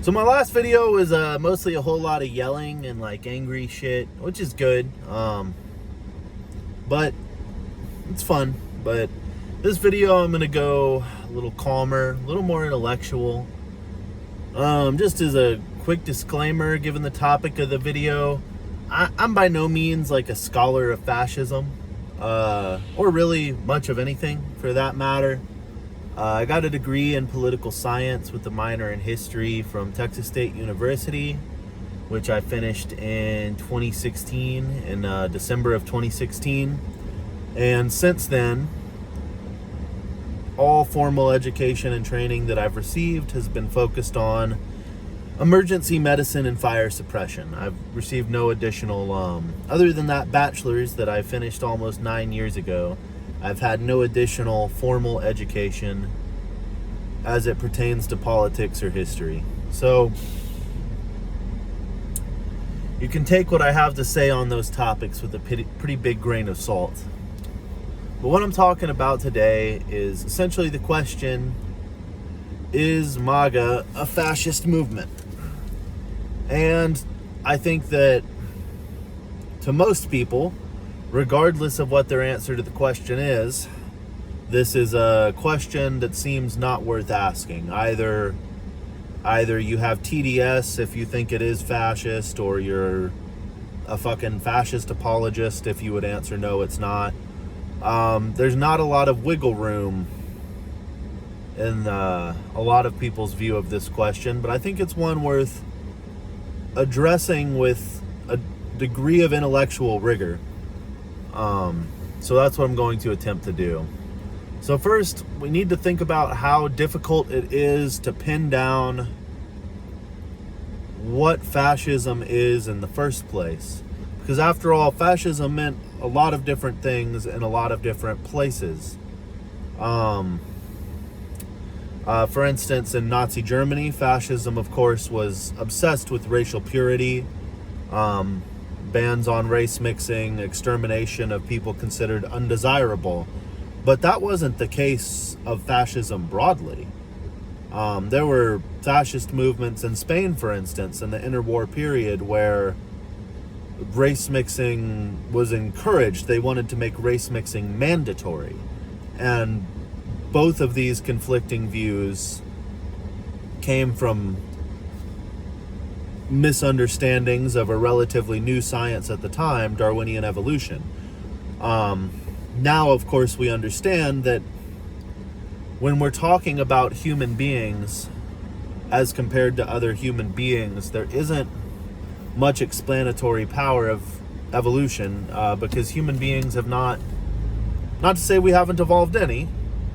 So my last video was mostly a whole lot of yelling and like angry shit, which is good. But it's fun. But this video I'm gonna go a little calmer, a little more intellectual. Just as a quick disclaimer, given the topic of the video, I'm by no means like a scholar of fascism, or really much of anything for that matter. I got a degree in political science with a minor in history from Texas State University, which I finished in 2016, in December of 2016. And since then, all formal education and training that I've received has been focused on emergency medicine and fire suppression. I've received no additional, other than that bachelor's that I finished almost 9 years ago, I've had no additional formal education as it pertains to politics or history. So you can take what I have to say on those topics with a pretty big grain of salt. But what I'm talking about today is essentially the question, is MAGA a fascist movement? And I think that to most people, regardless of what their answer to the question is, this is a question that seems not worth asking. Either you have TDS if you think it is fascist, or you're a fucking fascist apologist if you would answer no, it's not. There's not a lot of wiggle room in a lot of people's view of this question, but I think it's one worth addressing with a degree of intellectual rigor. So that's what I'm going to attempt to do. So first, we need to think about how difficult it is to pin down what fascism is in the first place. Because after all, fascism meant a lot of different things in a lot of different places. For instance, in Nazi Germany, fascism, of course, was obsessed with racial purity, bans on race mixing, extermination of people considered undesirable. But that wasn't the case of fascism broadly. There were fascist movements in Spain, for instance, in the interwar period where race mixing was encouraged. They wanted to make race mixing mandatory. And both of these conflicting views came from misunderstandings of a relatively new science at the time, Darwinian evolution. Now, of course, we understand that when we're talking about human beings as compared to other human beings, there isn't much explanatory power of evolution, because human beings have not to say we haven't evolved any,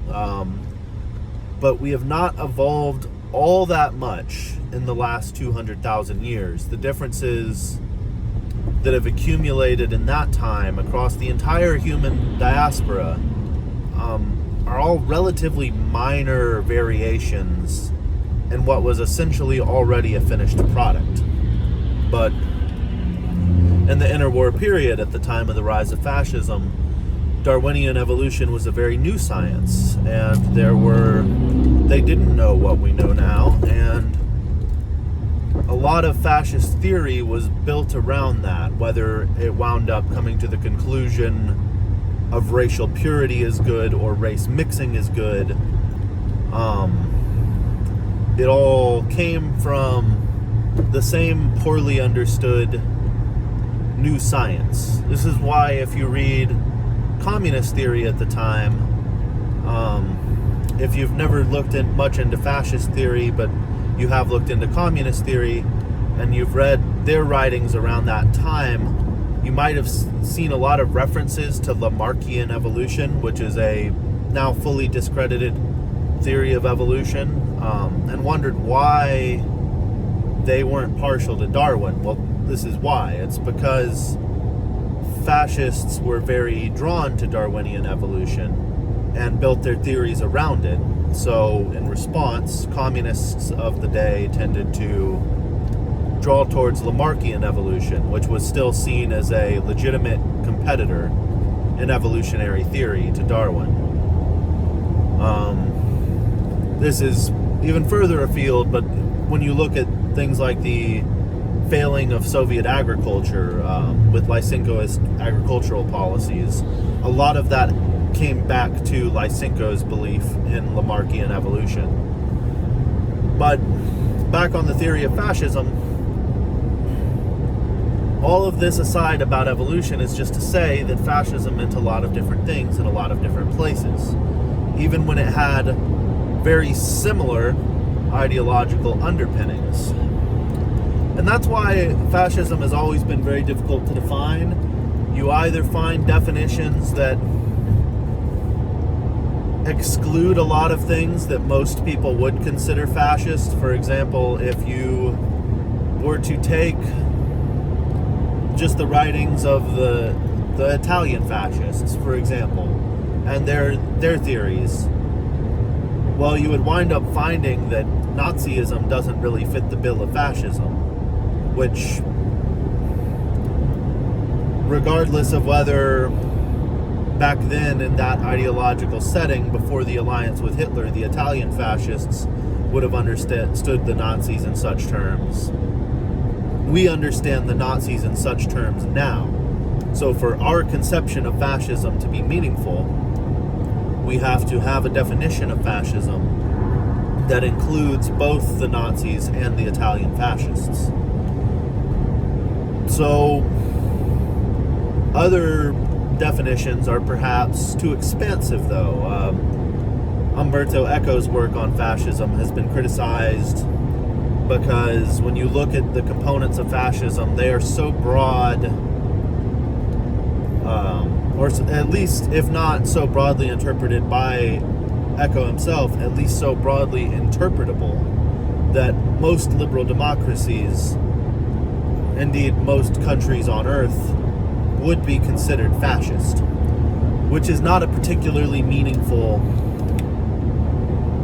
but we have not evolved all that much in the last 200,000 years. The differences that have accumulated in that time across the entire human diaspora are all relatively minor variations in what was essentially already a finished product. But in the interwar period, at the time of the rise of fascism, Darwinian evolution was a very new science, and they didn't know what we know now, and a lot of fascist theory was built around that, whether it wound up coming to the conclusion of racial purity is good or race mixing is good. It all came from the same poorly understood new science. This is why if you read communist theory at the time, if you've never looked much into fascist theory, but you have looked into communist theory and you've read their writings around that time, you might have seen a lot of references to Lamarckian evolution, which is a now fully discredited theory of evolution, and wondered why they weren't partial to Darwin. Well, this is why. It's because fascists were very drawn to Darwinian evolution and built their theories around it. So in response, communists of the day tended to draw towards Lamarckian evolution, which was still seen as a legitimate competitor in evolutionary theory to Darwin. This is even further afield, but when you look at things like the failing of Soviet agriculture with Lysenkoist agricultural policies, a lot of that came back to Lysenko's belief in Lamarckian evolution. But back on the theory of fascism, all of this aside about evolution is just to say that fascism meant a lot of different things in a lot of different places, even when it had very similar ideological underpinnings. And that's why fascism has always been very difficult to define. You either find definitions that exclude a lot of things that most people would consider fascist. For example, if you were to take just the writings of the Italian fascists, for example, and their theories, well, you would wind up finding that Nazism doesn't really fit the bill of fascism, which, regardless of whether back then in that ideological setting before the alliance with Hitler, the Italian fascists would have understood the Nazis in such terms, we understand the Nazis in such terms now. So for our conception of fascism to be meaningful, we have to have a definition of fascism that includes both the Nazis and the Italian fascists. So other definitions are perhaps too expansive, though. Umberto Eco's work on fascism has been criticized because when you look at the components of fascism, they are so broad, or at least, if not so broadly interpreted by Eco himself, at least so broadly interpretable that most liberal democracies, indeed most countries on earth, would be considered fascist, which is not a particularly meaningful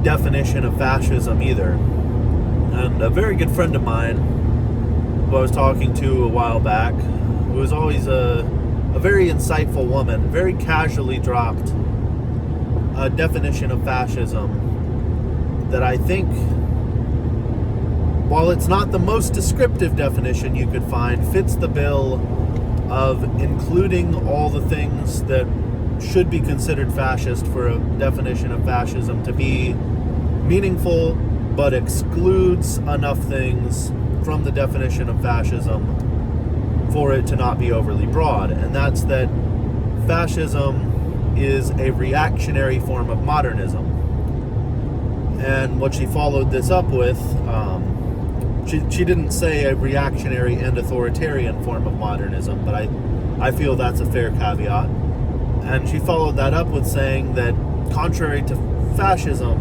definition of fascism either. And a very good friend of mine, who I was talking to a while back, who was always a very insightful woman, very casually dropped a definition of fascism that I think, while it's not the most descriptive definition you could find, fits the bill of including all the things that should be considered fascist for a definition of fascism to be meaningful, but excludes enough things from the definition of fascism for it to not be overly broad. And that's that fascism is a reactionary form of modernism. And what she followed this up with, she didn't say a reactionary and authoritarian form of modernism, but I feel that's a fair caveat. And she followed that up with saying that contrary to fascism,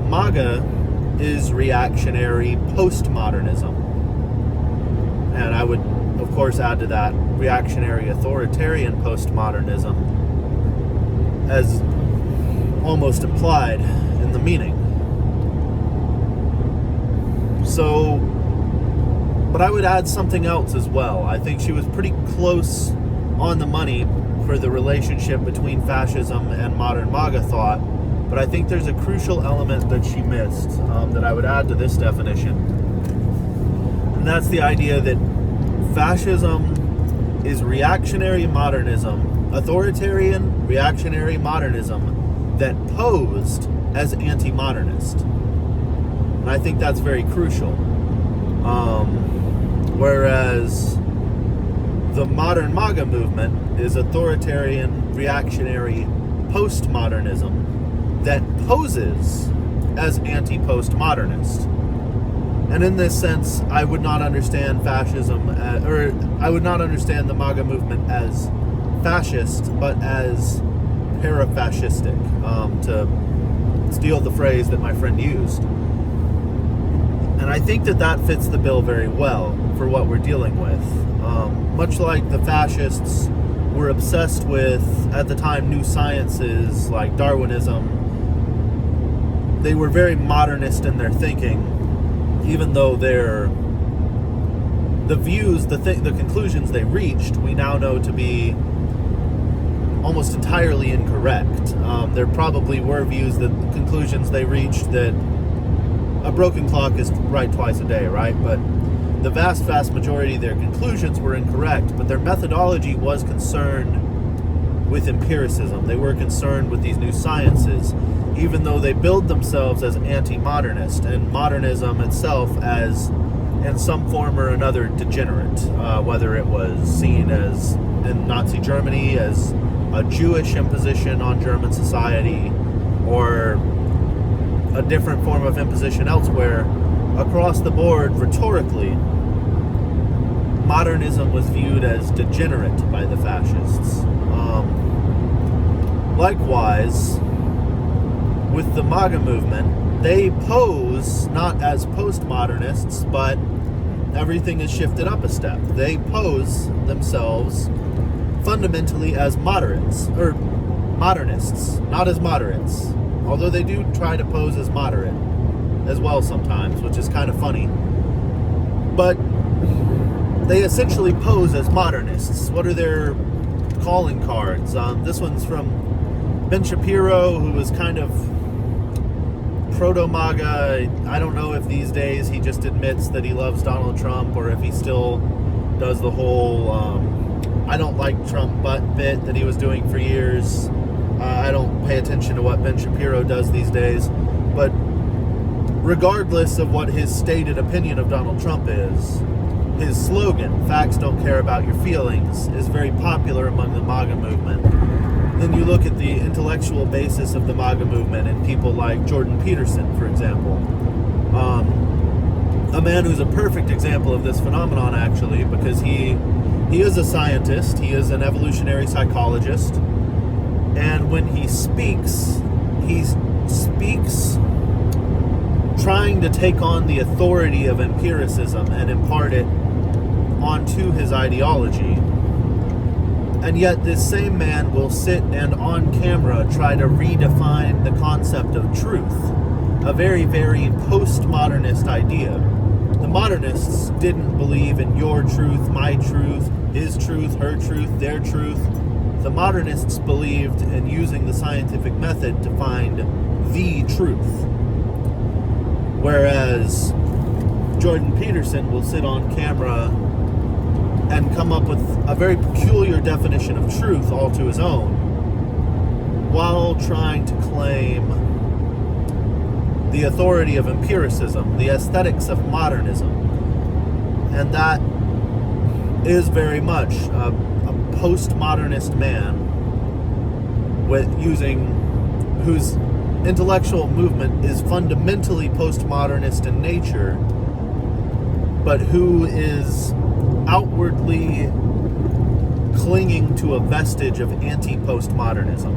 MAGA is reactionary postmodernism. And I would, of course, add to that reactionary authoritarian postmodernism as almost implied in the meaning. So, but I would add something else as well. I think she was pretty close on the money for the relationship between fascism and modern MAGA thought, but I think there's a crucial element that she missed that I would add to this definition. And that's the idea that fascism is reactionary modernism, authoritarian reactionary modernism that posed as anti-modernist. And I think that's very crucial. Whereas the modern MAGA movement is authoritarian reactionary postmodernism that poses as anti-postmodernist. And in this sense, I would not understand fascism, or I would not understand the MAGA movement as fascist, but as parafascistic, to steal the phrase that my friend used. And I think that fits the bill very well for what we're dealing with. Much like the fascists were obsessed with, at the time, new sciences like Darwinism, they were very modernist in their thinking, even though the conclusions they reached, we now know to be almost entirely incorrect. There probably were conclusions they reached that a broken clock is right twice a day, right? But the vast majority of their conclusions were incorrect, but their methodology was concerned with empiricism. They were concerned with these new sciences, even though they billed themselves as anti-modernist, and modernism itself as, in some form or another, degenerate, whether it was seen as, in Nazi Germany, as a Jewish imposition on German society, or a different form of imposition elsewhere. Across the board, rhetorically, modernism was viewed as degenerate by the fascists. Likewise, with the MAGA movement, they pose not as postmodernists, but everything is shifted up a step. They pose themselves fundamentally as moderates, or modernists, not as moderates. Although they do try to pose as moderate as well sometimes, which is kind of funny. But they essentially pose as modernists. What are their calling cards? This one's from Ben Shapiro, who was kind of proto-MAGA. I don't know if these days he just admits that he loves Donald Trump, or if he still does the whole I don't like Trump bit that he was doing for years. I don't pay attention to what Ben Shapiro does these days. But regardless of what his stated opinion of Donald Trump is, his slogan, "Facts don't care about your feelings," is very popular among the MAGA movement. Then you look at the intellectual basis of the MAGA movement and people like Jordan Peterson, for example. A man who's a perfect example of this phenomenon, actually, because he is a scientist, he is an evolutionary psychologist, and when he speaks trying to take on the authority of empiricism and impart it onto his ideology. And yet this same man will sit and on camera try to redefine the concept of truth, a very, very postmodernist idea. The modernists didn't believe in your truth, my truth, his truth, her truth, their truth. The modernists believed in using the scientific method to find the truth. Whereas Jordan Peterson will sit on camera and come up with a very peculiar definition of truth all to his own, while trying to claim the authority of empiricism, the aesthetics of modernism. And that is very much a postmodernist man whose intellectual movement is fundamentally postmodernist in nature, but who is outwardly clinging to a vestige of anti-postmodernism.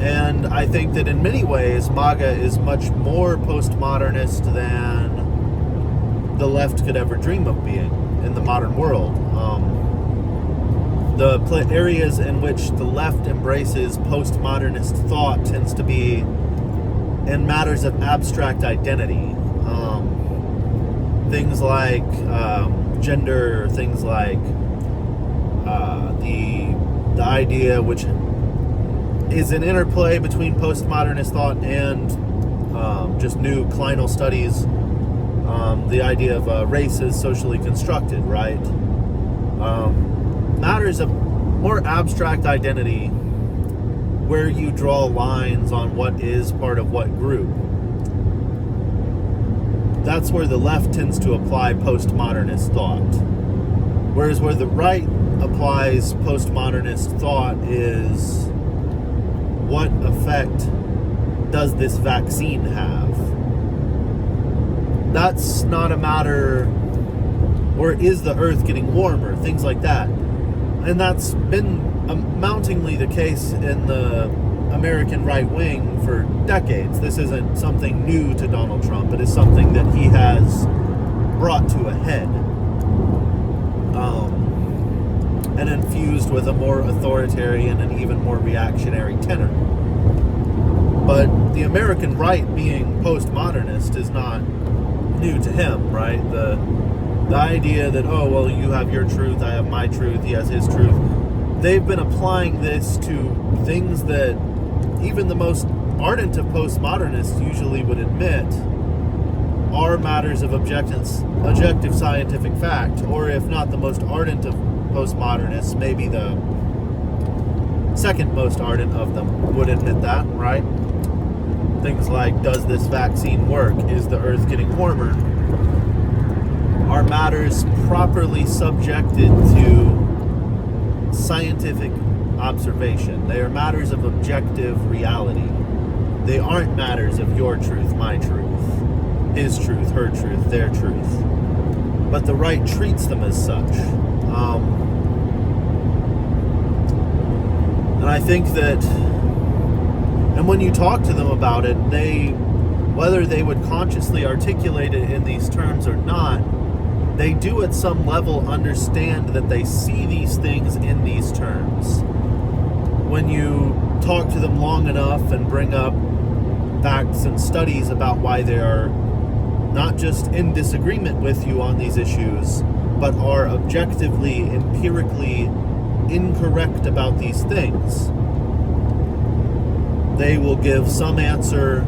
And I think that in many ways, MAGA is much more postmodernist than the left could ever dream of being in the modern world. The areas in which the left embraces postmodernist thought tends to be in matters of abstract identity. Things like gender, things like the idea, which is an interplay between postmodernist thought and just new clinal studies, the idea of race is socially constructed, right? Matters of more abstract identity, where you draw lines on what is part of what group. That's where the left tends to apply postmodernist thought. Whereas where the right applies postmodernist thought is, what effect does this vaccine have? That's not a matter, or is the earth getting warmer? Things like that. And that's been mountingly the case in the American right wing for decades. This isn't something new to Donald Trump. It is something that he has brought to a head and infused with a more authoritarian and even more reactionary tenor. But the American right being postmodernist is not new to him, right? The idea that, oh, well, you have your truth, I have my truth, he has his truth. They've been applying this to things that even the most ardent of postmodernists usually would admit are matters of objective scientific fact, or if not the most ardent of postmodernists, maybe the second most ardent of them would admit that, right? Things like, does this vaccine work? Is the earth getting warmer? Are matters properly subjected to scientific observation. They are matters of objective reality. They aren't matters of your truth, my truth, his truth, her truth, their truth. But the right treats them as such. And I think that, and when you talk to them about it, whether they would consciously articulate it in these terms or not, they do at some level understand that they see these things in these terms. When you talk to them long enough and bring up facts and studies about why they are not just in disagreement with you on these issues, but are objectively, empirically incorrect about these things, they will give some answer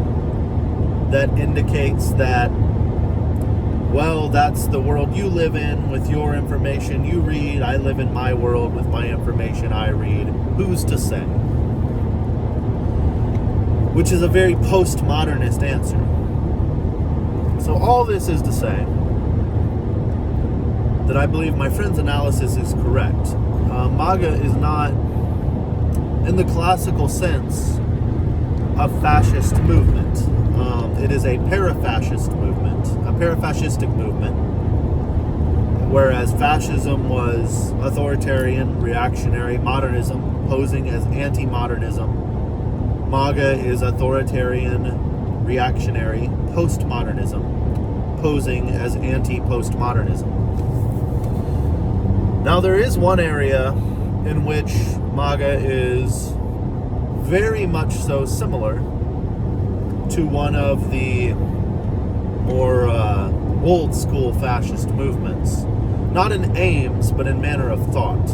that indicates that, well, that's the world you live in with your information you read. I live in my world with my information I read. Who's to say? Which is a very postmodernist answer. So all this is to say that I believe my friend's analysis is correct. MAGA is not, in the classical sense, a fascist movement. It is a parafascist movement, a parafascistic movement, whereas fascism was authoritarian, reactionary, modernism, posing as anti-modernism. MAGA is authoritarian, reactionary, postmodernism, posing as anti-postmodernism. Now, there is one area in which MAGA is very much so similar to one of the more old school fascist movements. Not in aims, but in manner of thought.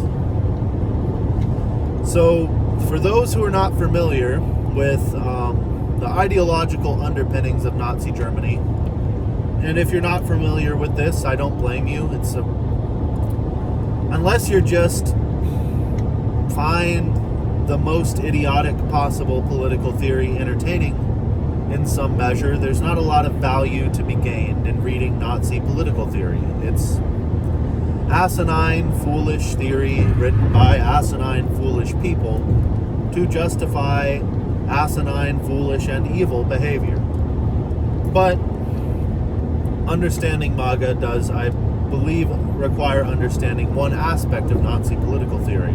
So, for those who are not familiar with the ideological underpinnings of Nazi Germany, and if you're not familiar with this, I don't blame you. Unless you're just find the most idiotic possible political theory entertaining in some measure, there's not a lot of value to be gained in reading Nazi political theory. It's asinine, foolish theory written by asinine, foolish people to justify asinine, foolish, and evil behavior. But understanding MAGA does, I believe, require understanding one aspect of Nazi political theory.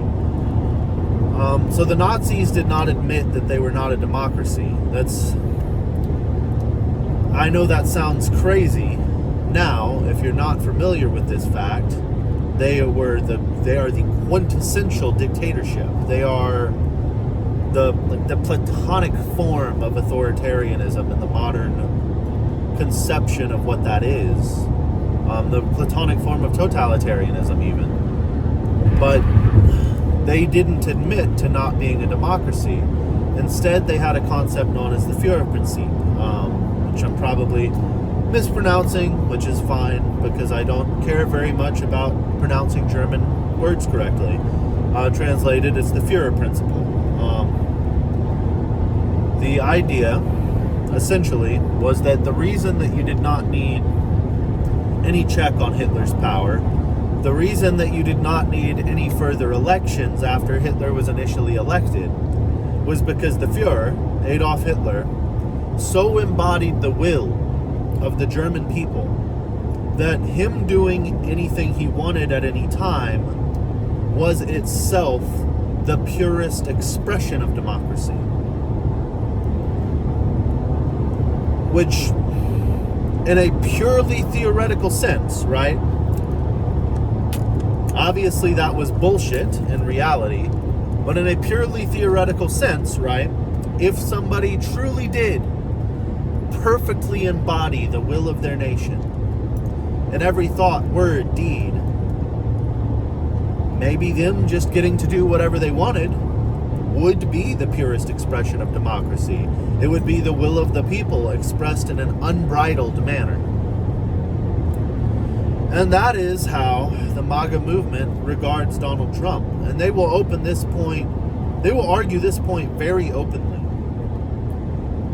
So the Nazis did not admit that they were not a democracy. I know that sounds crazy now. If you're not familiar with this fact, they are the quintessential dictatorship. They are the platonic form of authoritarianism in the modern conception of what that is. The platonic form of totalitarianism, even. But they didn't admit to not being a democracy. Instead, they had a concept known as the Führerprinzip, which I'm probably mispronouncing, which is fine, because I don't care very much about pronouncing German words correctly. Translated, it's the Führer principle. The idea, essentially, was that the reason that you did not need any check on Hitler's power, the reason that you did not need any further elections after Hitler was initially elected, was because the Führer, Adolf Hitler, so embodied the will of the German people that him doing anything he wanted at any time was itself the purest expression of democracy. Which, in a purely theoretical sense, right? Obviously that was bullshit in reality, but in a purely theoretical sense, right? If somebody truly did perfectly embody the will of their nation in every thought, word, deed, maybe them just getting to do whatever they wanted would be the purest expression of democracy. It would be the will of the people expressed in an unbridled manner. And that is how the MAGA movement regards Donald Trump. And they will argue this point very openly.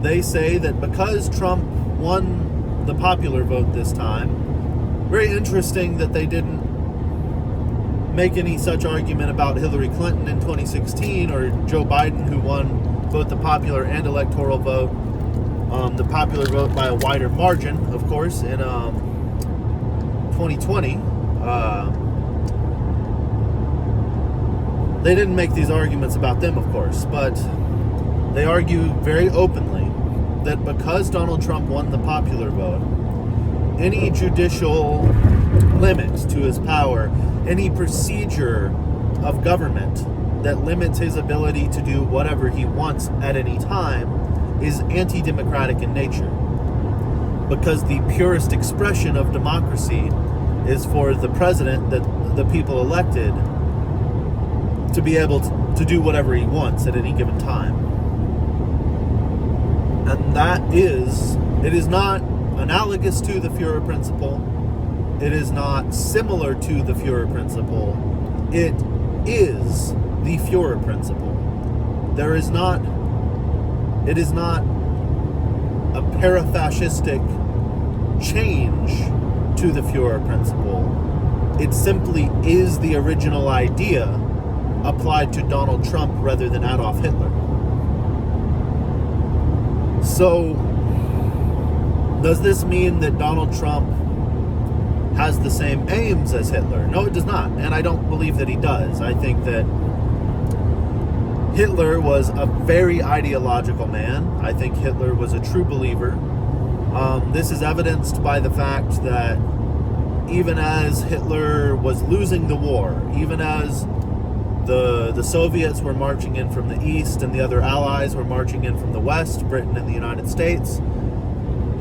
They say that because Trump won the popular vote this time, very interesting that they didn't make any such argument about Hillary Clinton in 2016 or Joe Biden, who won both the popular and electoral vote. The popular vote by a wider margin, of course, in 2020. They didn't make these arguments about them, of course, but they argue very openly that because Donald Trump won the popular vote, any judicial limit to his power, any procedure of government that limits his ability to do whatever he wants at any time is anti-democratic in nature. Because the purest expression of democracy is for the president that the people elected to be able to do whatever he wants at any given time. And it is not analogous to the Führer principle. It is not similar to the Führer principle. It is the Führer principle. It is not a parafascistic change to the Führer principle. It simply is the original idea applied to Donald Trump rather than Adolf Hitler. So, does this mean that Donald Trump has the same aims as Hitler? No, it does not, and I don't believe that he does. I think that Hitler was a very ideological man. I think Hitler was a true believer. This is evidenced by the fact that even as Hitler was losing the war, even as the Soviets were marching in from the east and the other allies were marching in from the west, Britain and the United States,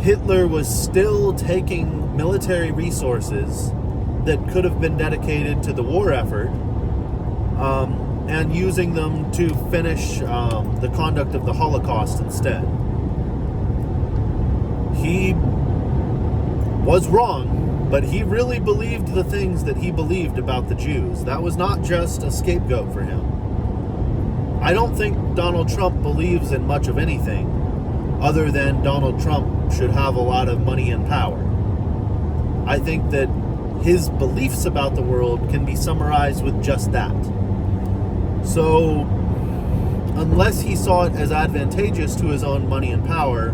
Hitler was still taking military resources that could have been dedicated to the war effort and using them to finish the conduct of the Holocaust instead. He was wrong, but he really believed the things that he believed about the Jews. That was not just a scapegoat for him. I don't think Donald Trump believes in much of anything other than Donald Trump should have a lot of money and power. I think that his beliefs about the world can be summarized with just that. So, unless he saw it as advantageous to his own money and power,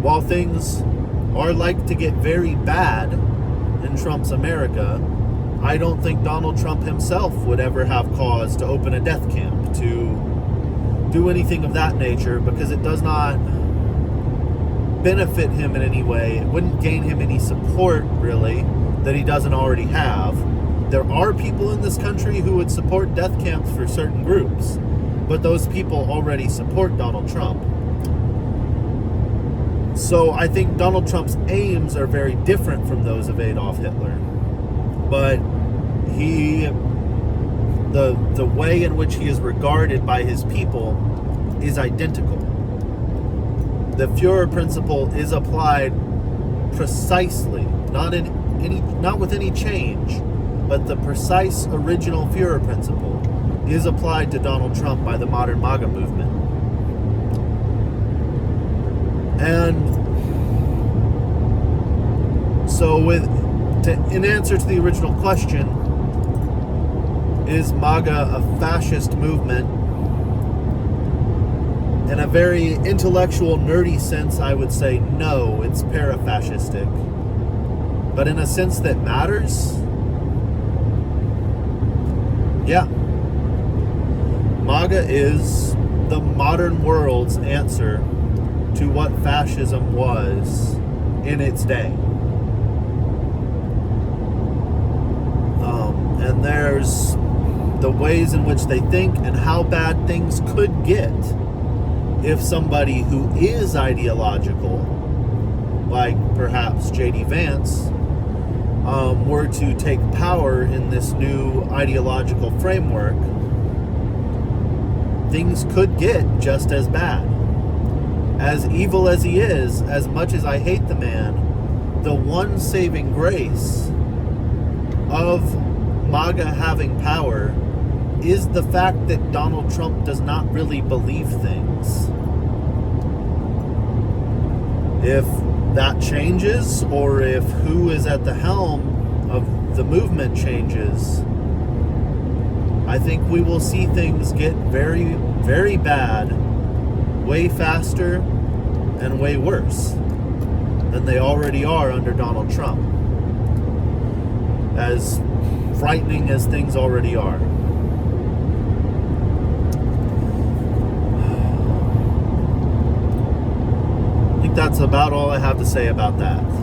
while things are like to get very bad in Trump's America, I don't think Donald Trump himself would ever have cause to open a death camp, to do anything of that nature, because it does not benefit him in any way. It wouldn't gain him any support, really, that he doesn't already have. There are people in this country who would support death camps for certain groups, but those people already support Donald Trump. So I think Donald Trump's aims are very different from those of Adolf Hitler. But the way in which he is regarded by his people is identical. The Führer principle is applied precisely, not with any change, but the precise original Führer principle is applied to Donald Trump by the modern MAGA movement. And so in answer to the original question, is MAGA a fascist movement? In a very intellectual, nerdy sense, I would say no, it's parafascistic. But in a sense that matters, yeah. MAGA is the modern world's answer to what fascism was in its day. And there's the ways in which they think and how bad things could get if somebody who is ideological, like perhaps J.D. Vance, were to take power in this new ideological framework. things could get just as bad. As evil as he is, as much as I hate the man, the one saving grace of MAGA having power is the fact that Donald Trump does not really believe things. If that changes, or if who is at the helm of the movement changes, I think we will see things get very, very bad, way faster and way worse than they already are under Donald Trump. As frightening as things already are. I think that's about all I have to say about that.